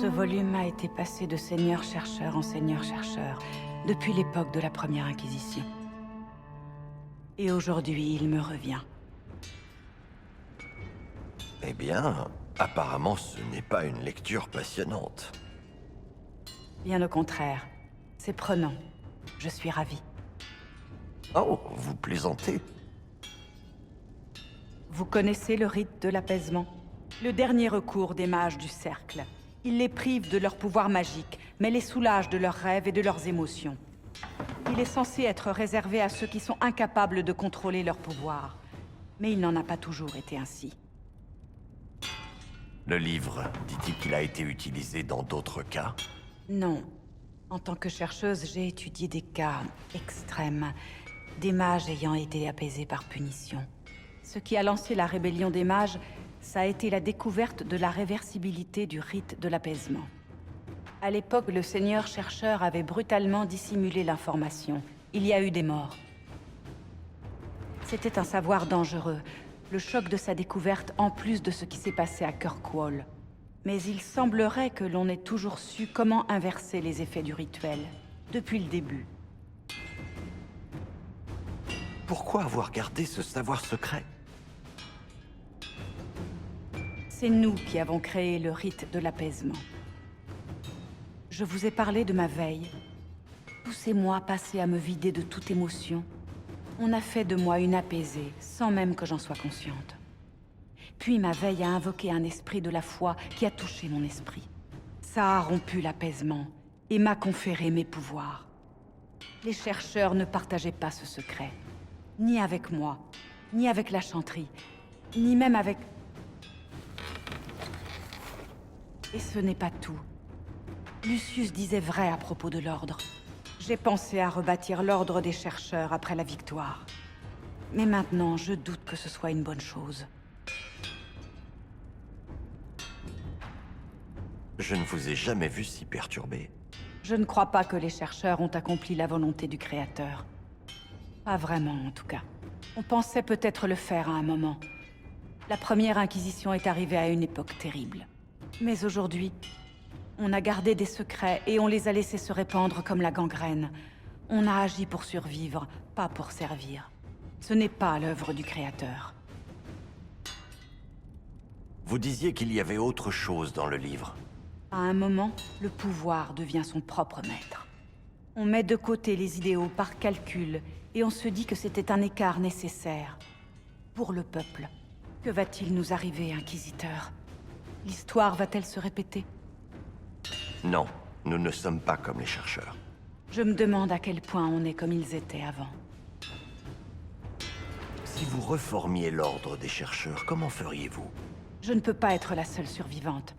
Ce volume a été passé de seigneur-chercheur en seigneur-chercheur depuis l'époque de la Première Inquisition. Et aujourd'hui, il me revient. Eh bien, apparemment ce n'est pas une lecture passionnante. Bien au contraire, c'est prenant. Je suis ravie. Oh, vous plaisantez? Vous connaissez le rite de l'apaisement? Le dernier recours des mages du cercle. Il les prive de leur pouvoir magique, mais les soulage de leurs rêves et de leurs émotions. Il est censé être réservé à ceux qui sont incapables de contrôler leur pouvoir. Mais il n'en a pas toujours été ainsi. Le livre, dit-il qu'il a été utilisé dans d'autres cas? Non. En tant que chercheuse, j'ai étudié des cas extrêmes, des mages ayant été apaisés par punition. Ce qui a lancé la rébellion des mages, ça a été la découverte de la réversibilité du rite de l'apaisement. À l'époque, le seigneur-chercheur avait brutalement dissimulé l'information. Il y a eu des morts. C'était un savoir dangereux, le choc de sa découverte en plus de ce qui s'est passé à Kirkwall. Mais il semblerait que l'on ait toujours su comment inverser les effets du rituel, depuis le début. Pourquoi avoir gardé ce savoir secret? C'est nous qui avons créé le rite de l'apaisement. Je vous ai parlé de ma veille. Tous ces mois passés à me vider de toute émotion. On a fait de moi une apaisée, sans même que j'en sois consciente. Puis ma veille a invoqué un esprit de la foi qui a touché mon esprit. Ça a rompu l'apaisement et m'a conféré mes pouvoirs. Les chercheurs ne partageaient pas ce secret. Ni avec moi, ni avec la chanterie, ni même avec... Et ce n'est pas tout. Lucius disait vrai à propos de l'ordre. J'ai pensé à rebâtir l'ordre des chercheurs après la victoire. Mais maintenant, je doute que ce soit une bonne chose. Je ne vous ai jamais vu si perturbé. Je ne crois pas que les chercheurs ont accompli la volonté du Créateur. Pas vraiment, en tout cas. On pensait peut-être le faire à un moment. La première Inquisition est arrivée à une époque terrible. Mais aujourd'hui, on a gardé des secrets et on les a laissés se répandre comme la gangrène. On a agi pour survivre, pas pour servir. Ce n'est pas l'œuvre du Créateur. Vous disiez qu'il y avait autre chose dans le livre. À un moment, le pouvoir devient son propre maître. On met de côté les idéaux par calcul et on se dit que c'était un écart nécessaire. Pour le peuple, que va-t-il nous arriver, Inquisiteur? L'histoire va-t-elle se répéter? Non, nous ne sommes pas comme les chercheurs. Je me demande à quel point on est comme ils étaient avant. Si vous reformiez l'ordre des chercheurs, comment feriez-vous? Je ne peux pas être la seule survivante.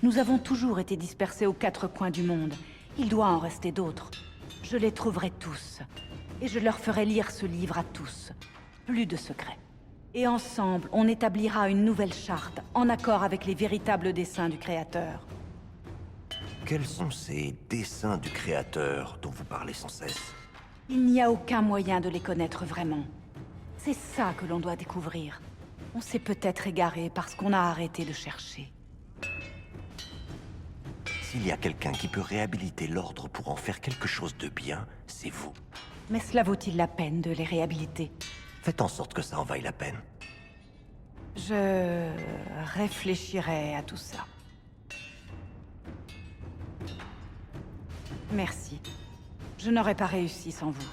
Nous avons toujours été dispersés aux quatre coins du monde. Il doit en rester d'autres. Je les trouverai tous. Et je leur ferai lire ce livre à tous. Plus de secrets. Et ensemble, on établira une nouvelle charte, en accord avec les véritables desseins du Créateur. Quels sont ces desseins du Créateur dont vous parlez sans cesse? Il n'y a aucun moyen de les connaître vraiment. C'est ça que l'on doit découvrir. On s'est peut-être égaré parce qu'on a arrêté de chercher. S'il y a quelqu'un qui peut réhabiliter l'ordre pour en faire quelque chose de bien, c'est vous. Mais cela vaut-il la peine de les réhabiliter? Faites en sorte que ça en vaille la peine. Je réfléchirai à tout ça. Merci. Je n'aurais pas réussi sans vous.